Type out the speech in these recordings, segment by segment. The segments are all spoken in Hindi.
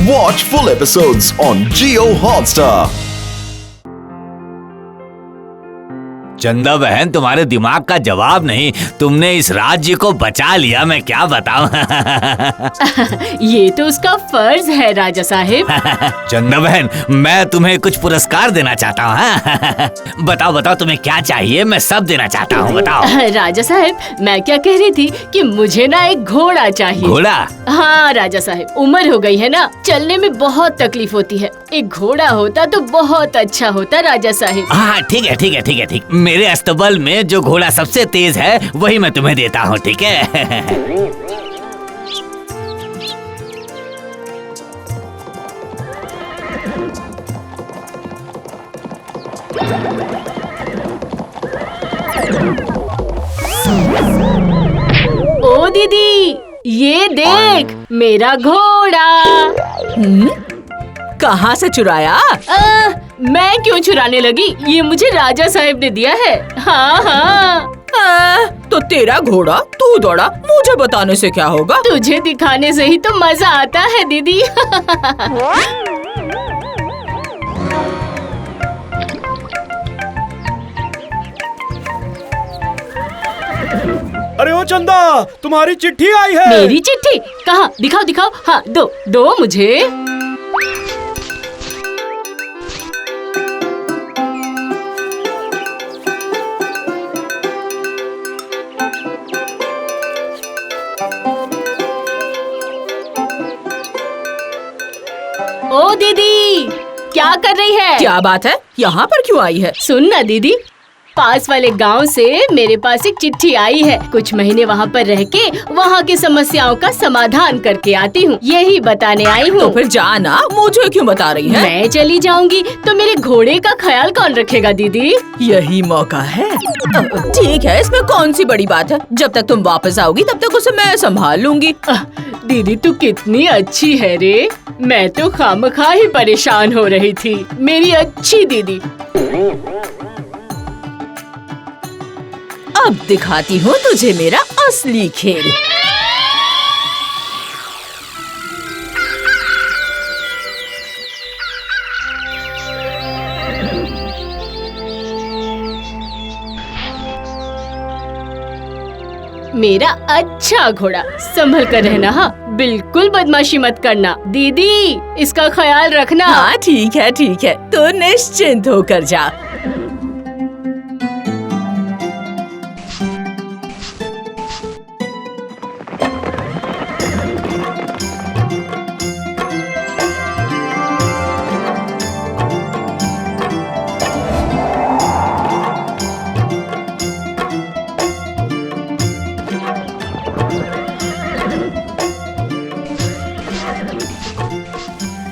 Watch full episodes on Jio Hotstar. चंदा बहन, तुम्हारे दिमाग का जवाब नहीं, तुमने इस राज्य को बचा लिया, मैं क्या बताऊं। ये तो उसका फर्ज है राजा साहिब। चंदा बहन, मैं तुम्हें कुछ पुरस्कार देना चाहता हूँ। हाँ? बताओ बताओ, तुम्हें क्या चाहिए, मैं सब देना चाहता हूँ, बताओ। राजा साहिब, मैं क्या कह रही थी कि मुझे ना एक घोड़ा चाहिए। घोड़ा? हाँ राजा साहिब, उम्र हो गई है ना, चलने में बहुत तकलीफ होती है। एक घोड़ा होता तो बहुत अच्छा होता राजा साहिब। हाँ ठीक है ठीक है ठीक है ठीक। मेरे अस्तबल में जो घोड़ा सबसे तेज है वही मैं तुम्हें देता हूँ, ठीक है। ओ दीदी, ये देख मेरा घोड़ा। कहाँ से चुराया? मैं क्यों चुराने लगी, ये मुझे राजा साहिब ने दिया है। हाँ हाँ। तो तेरा घोड़ा तू दौड़ा, मुझे बताने से क्या होगा? तुझे दिखाने से ही तो मजा आता है दीदी। अरे ओ चंदा, तुम्हारी चिट्ठी आई है। मेरी चिट्ठी? कहाँ? दिखाओ दिखाओ। हाँ, दो दो मुझे। ओ दीदी, क्या कर रही है? क्या बात है, यहाँ पर क्यों आई है? सुन ना दीदी, पास वाले गांव से मेरे पास एक चिट्ठी आई है। कुछ महीने वहाँ पर रह के वहाँ की समस्याओं का समाधान करके आती हूँ, यही बताने आई हूँ। तो फिर जाना, मुझे क्यों बता रही है? मैं चली जाऊंगी तो मेरे घोड़े का ख्याल कौन रखेगा दीदी? यही मौका है। ठीक है, इसमें कौन सी बड़ी बात है। जब तक तुम वापस आओगी तब तक उसे मैं संभाल लूंगी। दीदी तू कितनी अच्छी है रे, मैं तो खामखा ही परेशान हो रही थी। मेरी अच्छी दीदी। अब दिखाती हूँ तुझे मेरा असली खेल। मेरा अच्छा घोड़ा, संभल कर रहना। हाँ, बिल्कुल बदमाशी मत करना। दीदी, इसका ख्याल रखना। हाँ ठीक है, तो निश्चिंत होकर जा।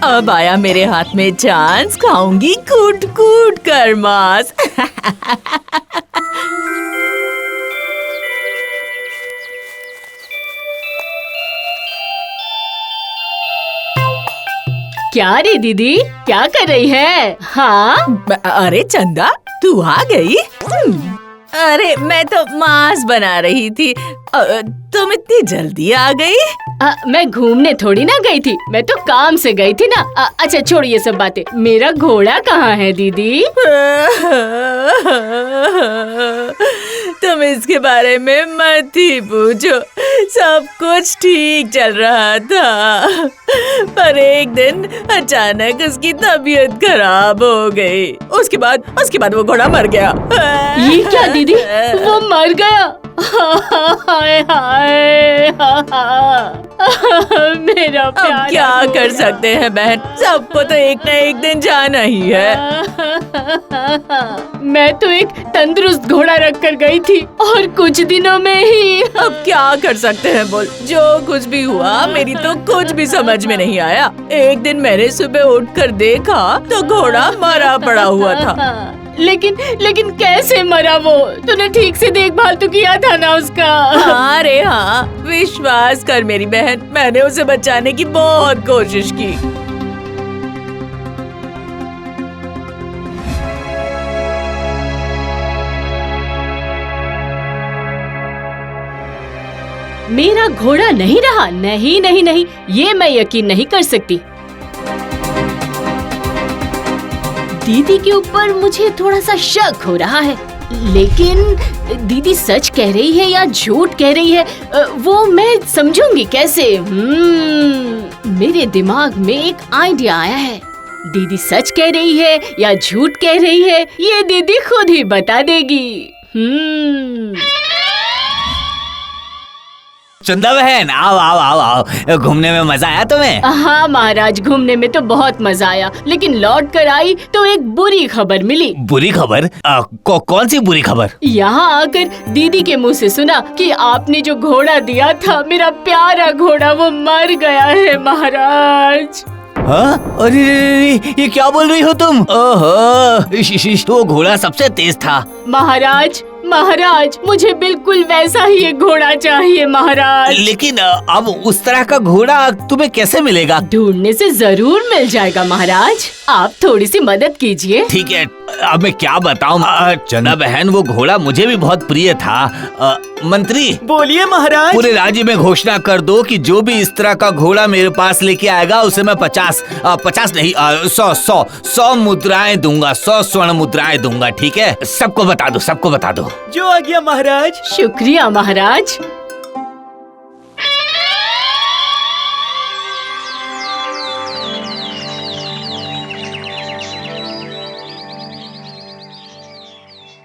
अब आया मेरे हाथ में चांस, खाऊंगी कूट कूट कर मांस। क्या रे दीदी, क्या कर रही है? हाँ अरे चंदा, तू आ गई? अरे मैं तो मांस बना रही थी, तुम इतनी जल्दी आ गई? मैं घूमने थोड़ी ना गई थी, मैं तो काम से गई थी ना। अच्छा छोड़ ये सब बातें, मेरा घोड़ा कहाँ है दीदी? तुम इसके बारे में मत ही पूछो, सब कुछ ठीक चल रहा था, पर एक दिन अचानक उसकी तबीयत खराब हो गई। उसके बाद वो घोड़ा मर गया। ये क्या दीदी, वो मर गया? हाय हाय, मेरा प्यारा अब क्या कर सकते हैं बहन, सबको तो एक न एक दिन जाना ही है। मैं तो एक तंदुरुस्त घोड़ा रख कर गई थी और कुछ दिनों में ही। अब क्या कर सकते हैं बोल, जो कुछ भी हुआ मेरी तो कुछ भी समझ में नहीं आया। एक दिन मैंने सुबह उठकर देखा तो घोड़ा मरा पड़ा हुआ था। लेकिन कैसे मरा वो? तूने ठीक से देखभाल तो किया था ना उसका? हाँ रे हाँ, विश्वास कर मेरी बहन, मैंने उसे बचाने की बहुत कोशिश की। मेरा घोड़ा नहीं रहा? नहीं नहीं नहीं, ये मैं यकीन नहीं कर सकती। दीदी के ऊपर मुझे थोड़ा सा शक हो रहा है, लेकिन दीदी सच कह रही है या झूठ कह रही है वो मैं समझूंगी कैसे? मेरे दिमाग में एक आइडिया आया है। दीदी सच कह रही है या झूठ कह रही है ये दीदी खुद ही बता देगी। चंदा बहन, आओ आओ आओ आओ, घूमने में मजा आया तुम्हें? हाँ महाराज, घूमने में तो बहुत मजा आया, लेकिन लौट कर आई तो एक बुरी खबर मिली। बुरी खबर? कौन सी बुरी खबर? यहाँ आकर दीदी के मुंह से सुना कि आपने जो घोड़ा दिया था, मेरा प्यारा घोड़ा, वो मर गया है महाराज। हाँ? अरे ये क्या बोल रही हो तुम? ओहो, वो घोड़ा सबसे तेज था। महाराज महाराज, मुझे बिल्कुल वैसा ही एक घोड़ा चाहिए महाराज। लेकिन अब उस तरह का घोड़ा तुम्हें कैसे मिलेगा? ढूंढने से जरूर मिल जाएगा महाराज, आप थोड़ी सी मदद कीजिए। ठीक है, अब मैं क्या बताऊं चंदा बहन, वो घोड़ा मुझे भी बहुत प्रिय था। मंत्री, बोलिए महाराज। पूरे राज्य में घोषणा कर दो कि जो भी इस तरह का घोड़ा मेरे पास लेके आएगा उसे मैं 50 नहीं 100 मुद्राएं दूंगा, 100 स्वर्ण मुद्राएं दूंगा। ठीक है, सबको बता दो, सबको बता दो। जो आ गया महाराज। शुक्रिया महाराज।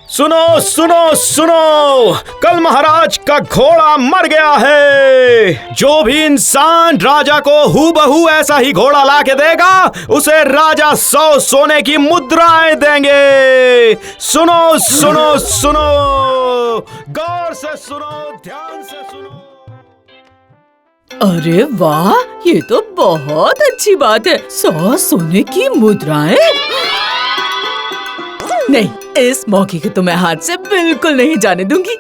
सुनो सुनो सुनो, कल महाराज का घोड़ा मर गया है। जो भी इंसान राजा को हूबहू ऐसा ही घोड़ा ला के देगा उसे राजा 100 सोने की मुद्राएं देंगे। सुनो सुनो सुनो, गौर से सुनो, ध्यान से सुनो। अरे वाह, ये तो बहुत अच्छी बात है। 100 सोने की मुद्राएं? नहीं, इस मौके को तो मैं हाथ से बिल्कुल नहीं जाने दूंगी।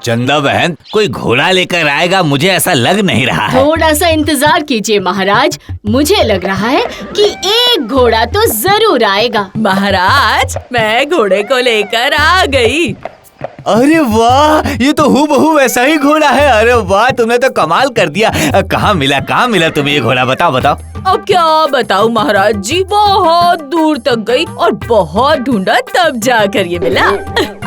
चंदा बहन, कोई घोड़ा लेकर आएगा, मुझे ऐसा लग नहीं रहा है। थोड़ा सा इंतजार कीजिए महाराज, मुझे लग रहा है कि एक घोड़ा तो जरूर आएगा। महाराज, मैं घोड़े को लेकर आ गई। अरे वाह, ये तो हूबहू वैसा ही घोड़ा है। अरे वाह, तुमने तो कमाल कर दिया। कहाँ मिला तुम्हें ये घोड़ा? बताओ बताओ। अब क्या बताऊं महाराज जी, बहुत दूर तक गई और बहुत ढूंढा, तब जाकर ये मिला।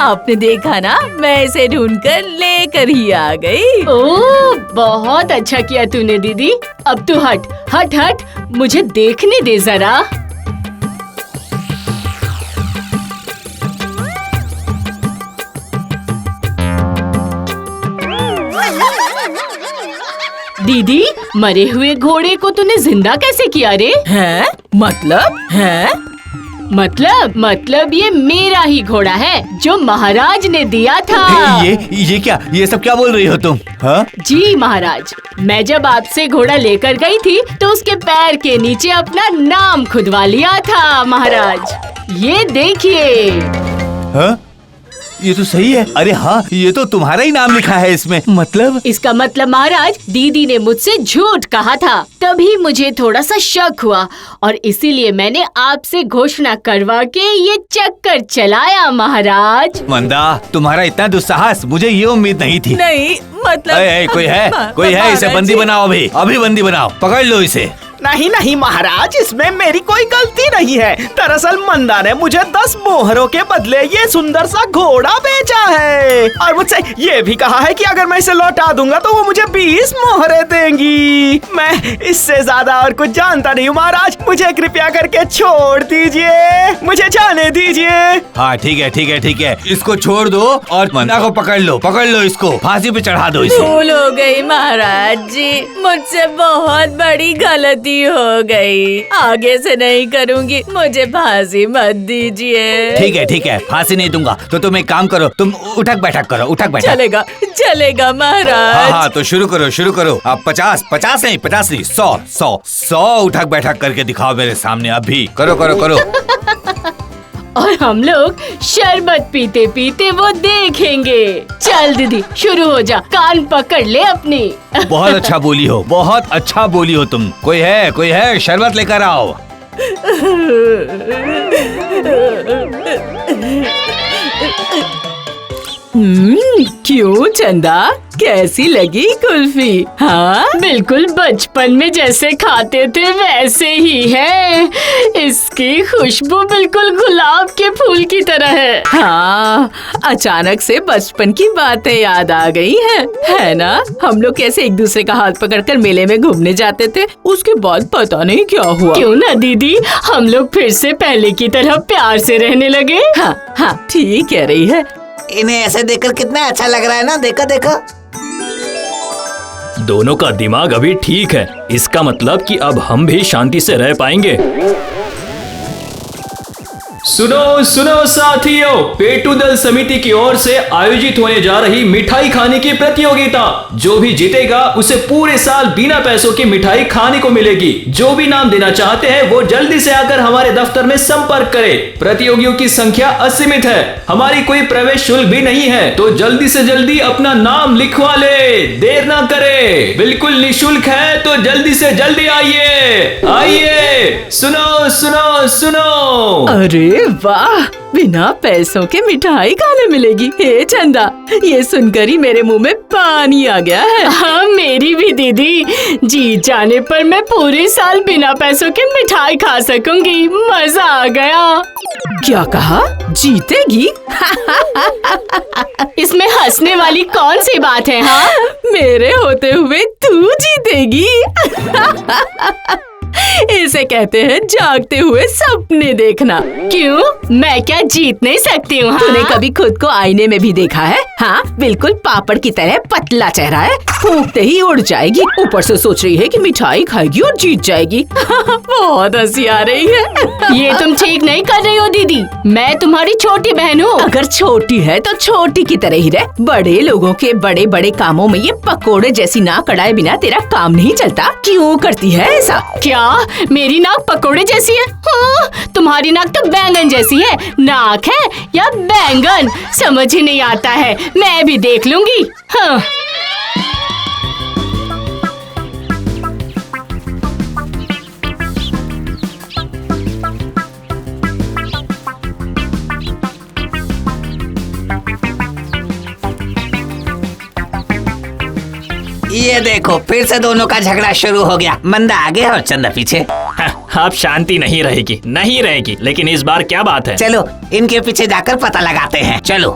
आपने देखा ना, मैं इसे ढूंढकर लेकर ही आ गई। ओह, बहुत अच्छा किया तूने दीदी। अब तू हट हट हट, मुझे देखने दे जरा। दीदी, मरे हुए घोड़े को तूने जिंदा कैसे किया रे? हैं? मतलब ये मेरा ही घोड़ा है जो महाराज ने दिया था। ये क्या, ये सब क्या बोल रही हो तुम? हाँ? जी महाराज, मैं जब आपसे घोड़ा लेकर गई थी तो उसके पैर के नीचे अपना नाम खुदवा लिया था महाराज। ये देखिए। हाँ? ये तो सही है। अरे हाँ, ये तो तुम्हारा ही नाम लिखा है इसमें। मतलब? इसका मतलब महाराज, दीदी ने मुझसे झूठ कहा था, तभी मुझे थोड़ा सा शक हुआ और इसीलिए मैंने आपसे घोषणा करवा के ये चक्कर चलाया महाराज। मंदा, तुम्हारा इतना दुस्साहस, मुझे ये उम्मीद नहीं थी। नहीं मतलब कोई है, इसे बंदी बनाओ, अभी बंदी बनाओ, पकड़ लो इसे। नहीं नहीं महाराज, इसमें मेरी कोई गलती नहीं है। दरअसल मंदा ने मुझे 10 मोहरों के बदले ये सुंदर सा घोड़ा बेचा है और मुझसे ये भी कहा है कि अगर मैं इसे लौटा दूंगा तो वो मुझे 20 मोहरें देंगी। मैं इससे ज्यादा और कुछ जानता नहीं हूँ महाराज, मुझे कृपया करके छोड़ दीजिए, मुझे जाने दीजिए। हाँ ठीक है, इसको छोड़ दो और मंदा को पकड़ लो इसको, फांसी पे चढ़ा दो इसे। भूल हो गई महाराज जी, मुझसे बहुत बड़ी गलती हो गई, आगे से नहीं करूँगी, मुझे फांसी मत दीजिए। ठीक है, फांसी नहीं दूंगा। तो तुम एक काम करो, तुम उठक बैठक करो। चलेगा महाराज। हाँ, तो शुरू करो। अब 50 नहीं 100 उठक बैठक करके दिखाओ मेरे सामने अभी। करो। और हम लोग शरबत पीते पीते वो देखेंगे। चल दीदी, शुरू हो जा, कान पकड़ ले अपनी। बहुत अच्छा बोली हो तुम। कोई है, शरबत लेकर आओ। क्यों चंदा, कैसी लगी कुल्फी? हाँ, बिल्कुल बचपन में जैसे खाते थे वैसे ही है। इसकी खुशबू बिल्कुल गुलाब के फूल की तरह है। हाँ, अचानक से बचपन की बातें याद आ गई है ना? हम लोग कैसे एक दूसरे का हाथ पकड़कर मेले में घूमने जाते थे, उसके बाद पता नहीं क्या हुआ। क्यों ना दीदी, हम लोग फिर से पहले की तरह प्यार से रहने लगे। हाँ हाँ, ठीक कह रही है। इन्हें ऐसे देखकर कितना अच्छा लग रहा है ना, देखो देखो। दोनों का दिमाग अभी ठीक है, इसका मतलब कि अब हम भी शांति से रह पाएंगे। सुनो सुनो साथियों, पेटू दल समिति की ओर से आयोजित होने जा रही मिठाई खाने की प्रतियोगिता। जो भी जीतेगा उसे पूरे साल बिना पैसों की मिठाई खाने को मिलेगी। जो भी नाम देना चाहते हैं वो जल्दी से आकर हमारे दफ्तर में संपर्क करे। प्रतियोगियों की संख्या असीमित है, हमारी कोई प्रवेश शुल्क भी नहीं है, तो जल्दी से जल्दी अपना नाम लिखवा ले, देर ना करे। बिल्कुल निःशुल्क है, तो जल्दी से जल्दी आइए आइए। सुनो सुनो सुनो। अरे वाह, बिना पैसों के मिठाई खाने मिलेगी। हे चंदा, ये सुनकर ही मेरे मुंह में पानी आ गया है। हाँ, मेरी भी दीदी। जीत जाने पर मैं पूरे साल बिना पैसों के मिठाई खा सकूंगी। मजा आ गया। क्या कहा? जीतेगी? इसमें हंसने वाली कौन सी बात है? हाँ, मेरे होते हुए तू जीतेगी। इसे कहते हैं जागते हुए सपने देखना। क्यों? मैं क्या जीत नहीं सकती हूँ? तूने कभी खुद को आईने में भी देखा है? हाँ, बिल्कुल पापड़ की तरह पतला चेहरा है, फूंकते ही उड़ जाएगी। ऊपर से सोच रही है कि मिठाई खाएगी और जीत जाएगी। बहुत हंसी आ रही है। ये तुम ठीक नहीं कर रही हो दीदी। मैं तुम्हारी छोटी बहन हूँ। अगर छोटी है तो छोटी की तरह ही रह। बड़े लोगों के बड़े बड़े कामों में ये पकोड़े जैसी नाक अड़ाए बिना तेरा काम नहीं चलता। क्यों करती है ऐसा? क्या मेरी नाक पकोड़े जैसी है? हाँ, तुम्हारी नाक तो बैंगन जैसी है। नाक है या बैंगन, समझ ही नहीं आता है। मैं भी देख लूंगी। हाँ। ये देखो, फिर से दोनों का झगड़ा शुरू हो गया। मंदा आगे और चंदा पीछे। अब शांति नहीं रहेगी, नहीं रहेगी। लेकिन इस बार क्या बात है? चलो इनके पीछे जाकर पता लगाते हैं। चलो।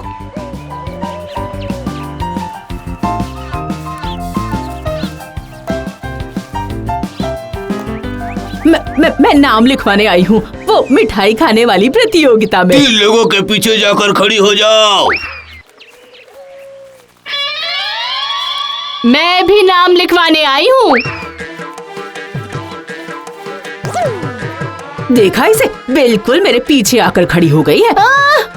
मैं नाम लिखवाने आई हूँ, वो मिठाई खाने वाली प्रतियोगिता में। 3 लोगों के पीछे जाकर खड़ी हो जाओ। मैं भी नाम लिखवाने आई हूँ। देखा इसे, बिल्कुल मेरे पीछे आकर खड़ी हो गई है।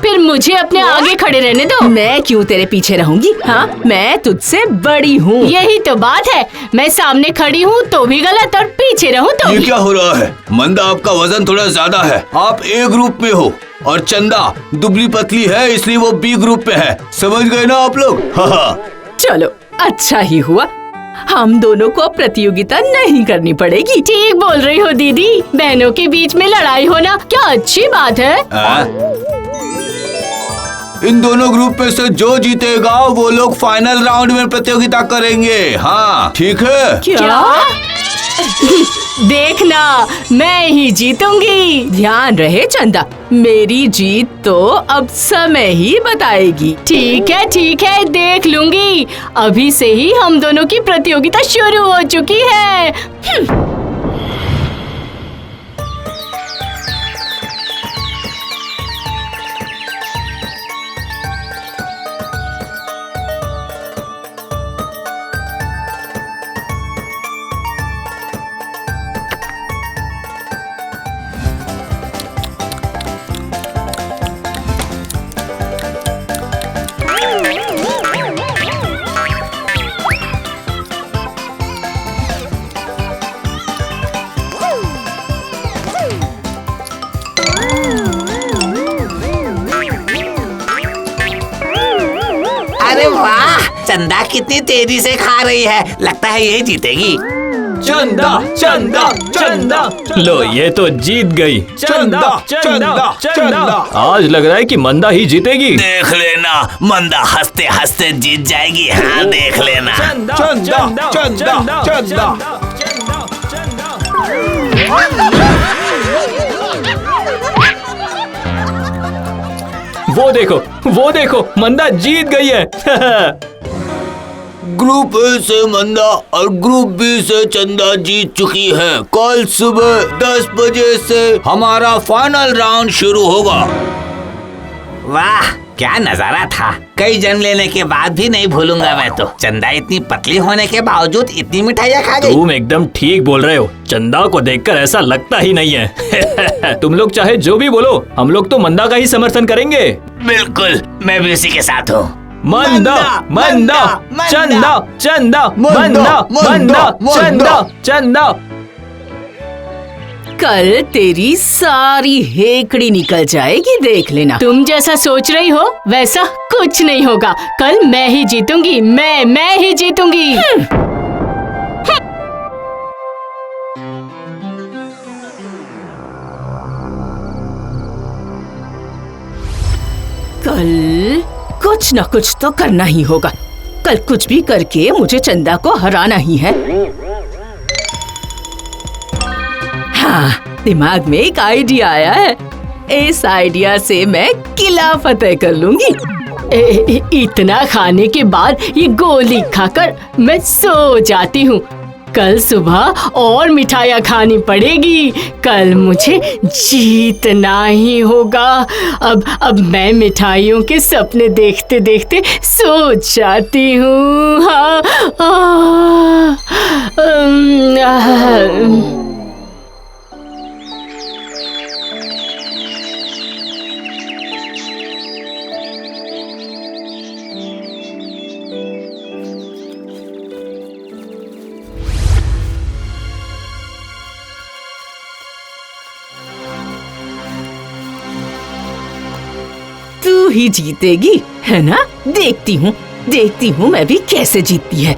फिर मुझे अपने आगे खड़े रहने दो। मैं क्यों तेरे पीछे रहूंगी? हाँ, मैं तुझसे बड़ी हूँ। यही तो बात है। मैं सामने खड़ी हूँ तो भी गलत और पीछे रहूँ तो ये भी। क्या हो रहा है? मंदा, आपका वजन थोड़ा ज्यादा है, आप ए ग्रुप में हो, और चंदा दुबली पतली है इसलिए वो बी ग्रुप में है। समझ गए ना आप लोग? चलो, अच्छा ही हुआ, हम दोनों को प्रतियोगिता नहीं करनी पड़ेगी। ठीक बोल रही हो दीदी। बहनों के बीच में लड़ाई होना क्या अच्छी बात है? इन दोनों ग्रुप में से जो जीतेगा वो लोग फाइनल राउंड में प्रतियोगिता करेंगे। हाँ, ठीक है? क्या? देखना, मैं ही जीतूंगी। ध्यान रहे चंदा, मेरी जीत तो अब समय ही बताएगी। ठीक है, देख लूंगी। अभी से ही हम दोनों की प्रतियोगिता शुरू हो चुकी है। अरे वाह, चंदा कितनी तेजी से खा रही है। लगता है ये जीतेगी। चंदा चंदा चंदा। लो ये तो जीत गई। चंदा चंदा चंदा। आज लग रहा है कि मंदा ही जीतेगी। देख लेना, मंदा हंसते हंसते जीत जाएगी। हाँ देख लेना। चंदा चंदा चंदा चंदा। वो देखो मंदा जीत गई है। ग्रुप ए से मंदा और ग्रुप बी से चंदा जीत चुकी है। कल सुबह 10 बजे से हमारा फाइनल राउंड शुरू होगा। वाह क्या नजारा था। कई जन्म लेने के बाद भी नहीं भूलूंगा मैं तो। चंदा इतनी पतली होने के बावजूद इतनी मिठाइयाँ खा गई। तुम एकदम ठीक बोल रहे हो। चंदा को देखकर ऐसा लगता ही नहीं है। तुम लोग चाहे जो भी बोलो, हम लोग तो मंदा का ही समर्थन करेंगे। बिल्कुल, मैं भी उसी के साथ हूँ। मंदा मंदा चंदा चंदा मंदा मंदा चंदा चंदा। कल तेरी सारी हेकड़ी निकल जाएगी, देख लेना। तुम जैसा सोच रही हो वैसा कुछ नहीं होगा। कल मैं ही जीतूंगी। मैं ही जीतूंगी। कल कुछ न कुछ तो करना ही होगा। कल कुछ भी करके मुझे चंदा को हराना ही है। हाँ, दिमाग में एक आइडिया आया है। इस आइडिया से मैं किला फतेह कर लूंगी। इतना खाने के बाद ये गोली खाकर मैं सो जाती हूँ। कल सुबह और मिठाइयाँ खानी पड़ेगी। कल मुझे जीतना ही होगा। अब मैं मिठाइयों के सपने देखते देखते सो जाती हूँ। हाँ, तू ही जीतेगी है ना? देखती हूँ मैं भी कैसे जीतती है।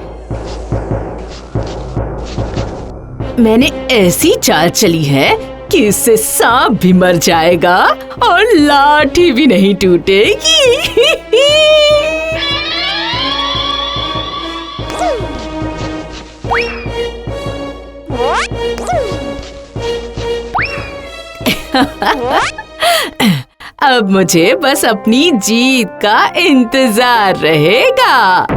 मैंने ऐसी चाल चली है कि इससे सांप भी मर जाएगा और लाठी भी नहीं टूटेगी। अब मुझे बस अपनी जीत का इंतजार रहेगा।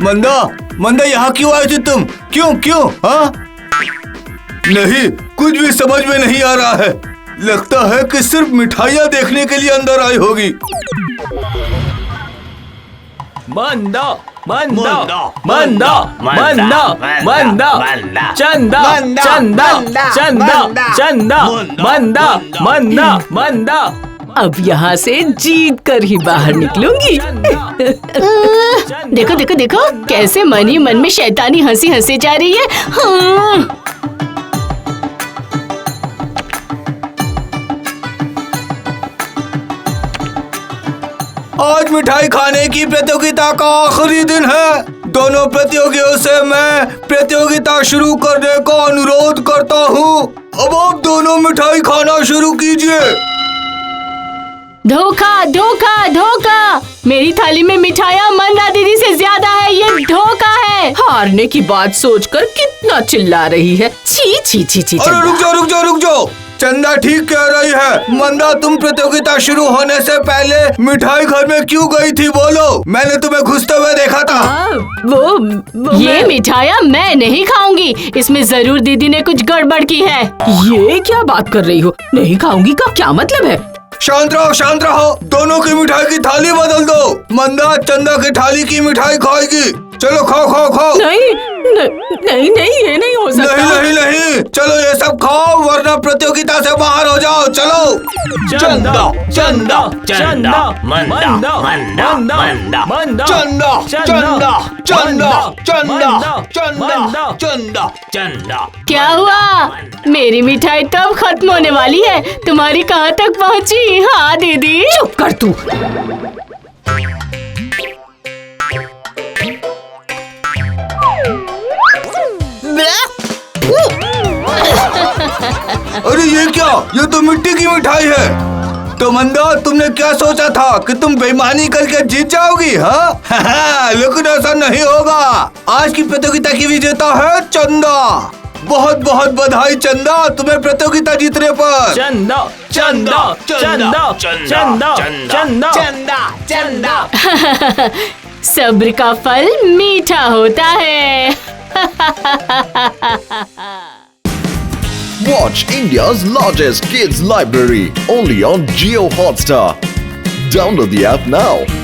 मंदा यहाँ क्यों आई थी तुम? क्यों? हाँ? नहीं, कुछ भी समझ में नहीं आ रहा है। लगता है कि सिर्फ मिठाइयाँ देखने के लिए अंदर आई होगी। मंदा मंदा मंदा मंदा मंदा चंदा चंदा चंदा चंदा मंदा मंदा मंदा। अब यहाँ से जीत कर ही बाहर निकलूंगी। देखो कैसे मन ही मन में शैतानी हंसी हंसी जा रही है। हाँ। आज मिठाई खाने की प्रतियोगिता का आखिरी दिन है। दोनों प्रतियोगियों से मैं प्रतियोगिता शुरू करने का अनुरोध करता हूँ। अब आप दोनों मिठाई खाना शुरू कीजिए। धोखा। मेरी थाली में मिठाइयाँ मंदा दीदी से ज्यादा है। ये धोखा है। हारने की बात सोचकर कितना चिल्ला रही है। छी। अरे रुक जाओ। चंदा ठीक कह रही है। मंदा, तुम प्रतियोगिता शुरू होने से पहले मिठाई घर में क्यों गई थी? बोलो, मैंने तुम्हें घुसते हुए देखा था। वो ये मिठाइयाँ मैं नहीं खाऊंगी। इसमें जरूर दीदी ने कुछ गड़बड़ की है। ये क्या बात कर रही हो? नहीं खाऊंगी का क्या मतलब है? शांत रहो। दोनों की मिठाई की थाली बदल दो। मंदा चंदा की थाली की मिठाई खाएगी। चलो खाओ खाओ खाओ। नहीं ये नहीं हो सकता। नहीं नहीं, चलो ये सब खाओ वरना प्रतियोगिता से बाहर हो जाओ। चलो। चंदा चंदा चंदा मंदा मंदा मंदा चंदा चंदा चंदा चंदा चंदा चंदा चंदा। क्या हुआ? मेरी मिठाई कब खत्म होने वाली है? तुम्हारी कहाँ तक पहुँची? हाँ दीदी। चुप कर तू। अरे ये क्या? ये तो मिट्टी की मिठाई है। तो मंदा, तुमने क्या सोचा था कि तुम बेईमानी करके जीत जाओगी? हाँ लेकिन ऐसा नहीं होगा। आज की प्रतियोगिता की विजेता है चंदा। बहुत बहुत बधाई चंदा, तुम्हें प्रतियोगिता जीतने पर। चंदा चंदा चंदा चंदा चंदा चंदा चंदा। सब्र का फल मीठा होता है। Watch India's largest kids library only on Jio Hotstar. Download the app now.